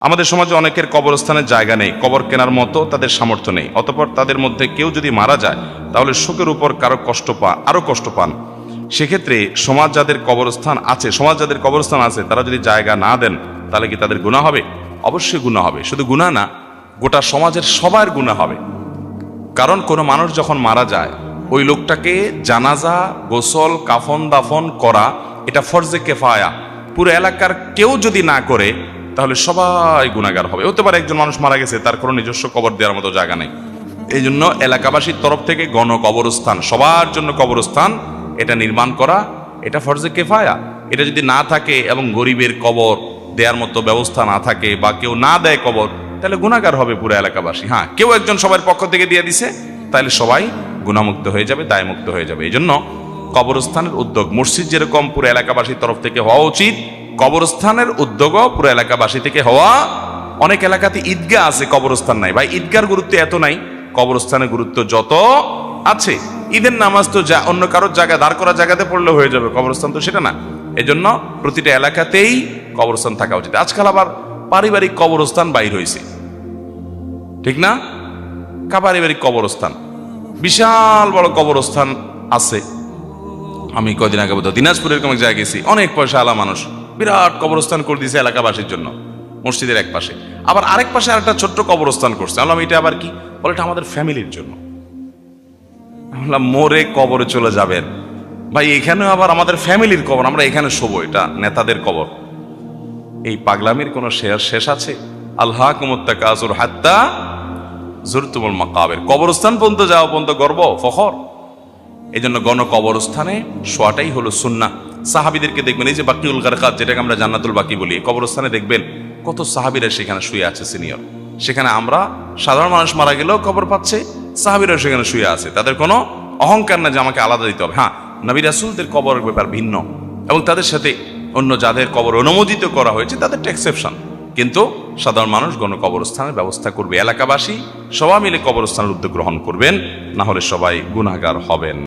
আমাদের সমাজে অনেকের কবরস্থানের জায়গা নেই, কবর কেনার মতো তাদের সামর্থ্য নেই। অতঃপর তাদের মধ্যে কেউ যদি মারা যায় তাহলে শোকের উপর আরো কষ্ট পান। সেক্ষেত্রে সমাজ যাদের কবরস্থান আছে তারা যদি জায়গা না দেন তাহলে কি তাদের গুনাহ হবে? অবশ্যই গুনাহ হবে। শুধু গুনাহ না, গোটা সমাজের সবার গুনাহ হবে। কারণ কোনো মানুষ যখন মারা যায় ওই লোকটাকে জানাজা, গোসল, কাফন দাফন করা এটা ফরজে কেফায়া। পুরো এলাকার কেউ যদি না করে তাহলে সবাই গুনাহগার হবে। হতে পারে একজন মানুষ মারা গেছে, তার কোনো নিজস্ব কবর দেওয়ার মতো জায়গা নেই, এই জন্য এলাকাবাসীর তরফ থেকে গণ কবরস্থান, সবার জন্য কবরস্থান এটা নির্মাণ করা এটা ফরজে কেফায়া। এটা যদি না থাকে এবং গরিবের কবর দেওয়ার মতো ব্যবস্থা না থাকে বা কেউ না দেয় কবর, তাহলে গুনাহগার হবে পুরো এলাকাবাসী। হ্যাঁ, কেউ একজন সবার পক্ষ থেকে দিয়ে দিছে, তাহলে সবাই গুনাহমুক্ত হয়ে যাবে, দায়মুক্ত হয়ে যাবে। এই জন্য কবরস্থানের উদ্যোগ মসজিদ যেরকম পুরো এলাকাবাসীর তরফ থেকে হওয়া উচিত, কবরস্থানের উদ্যোগও পুরো এলাকাবাসী থেকে হওয়া। অনেক এলাকাতে ঈদগাহ আছে, কবরস্থান নাই। ভাই, ঈদগার গুরুত্ব এত নাই, কবরস্থানের গুরুত্ব যত আছে। ঈদের নামাজ তো অন্য কারোর জায়গা, দাঁড় করা জায়গাতে পড়লে হয়ে যাবে, কবরস্থান তো সেটা না। এজন্য প্রতিটা এলাকাতেই কবরস্থান থাকা উচিত। আজকাল আবার পারিবারিক কবরস্থান বাইর হয়েছে, ঠিক না? পারিবারিক কবরস্থান, বিশাল বড় কবরস্থান আছে। আমি কদিন আগে বোধহয় দিনাজপুরের কোনো জায়গায় গেছি, অনেক পয়সা আলা মানুষ বিরাট কবরস্থান করে দিয়েছে এলাকাবাসীর জন্য, মসজিদের এক পাশে। আবার আরেক পাশে আরেকটা ছোট্ট কবরস্থান করছে। বললাম এটা আবার কি? বলে এটা আমাদের ফ্যামিলির জন্য। বললাম মরে কবরে চলে যাবেন ভাই, এখানেও আবার আমাদের ফ্যামিলির কবর, আমরা এখানে শোবো, এটা নেতাদের কবর। এই পাগলামির কোনো শেষ আছে? আল্লাহকুমুত তাকাসুর হাত্তা যুরতুমুল মাকাবির, কবরস্থান পর্যন্ত যাওয়া পর্যন্ত গর্ব, ফখর। এই জন্য গণ কবরস্থানে শোয়াটাই হলো সুন্নাহ। সাহাবীদেরকে দেখবেন, এই যে বাকিউল গারকাত, যেটাকে আমরা জান্নাতুল বাকি বলি, কবরস্থানে দেখবেন কত সাহাবীরা সেখানে শুয়ে আছে সিনিয়র। সেখানে আমরা সাধারণ মানুষ মারা গেলেও কবর পাচ্ছে, সাহাবীরা সেখানে শুয়ে আছে। তাদের কোনো অহংকার না যে আমাকে আলাদা দিতে হবে। হ্যাঁ, নবী রাসূলদের কবরের ব্যাপার ভিন্ন, এবং তাদের সাথে অন্য যাদের কবর অনুমোদিত করা হয়েছে তাদের এক্সেপশন। কিন্তু সাধারণ মানুষ গণ কবরস্থানের ব্যবস্থা করবে, এলাকাবাসী সবাই মিলে কবরস্থানের উদ্যোগ গ্রহণ করবেন, না হলে সবাই গুনাহগার হবেন।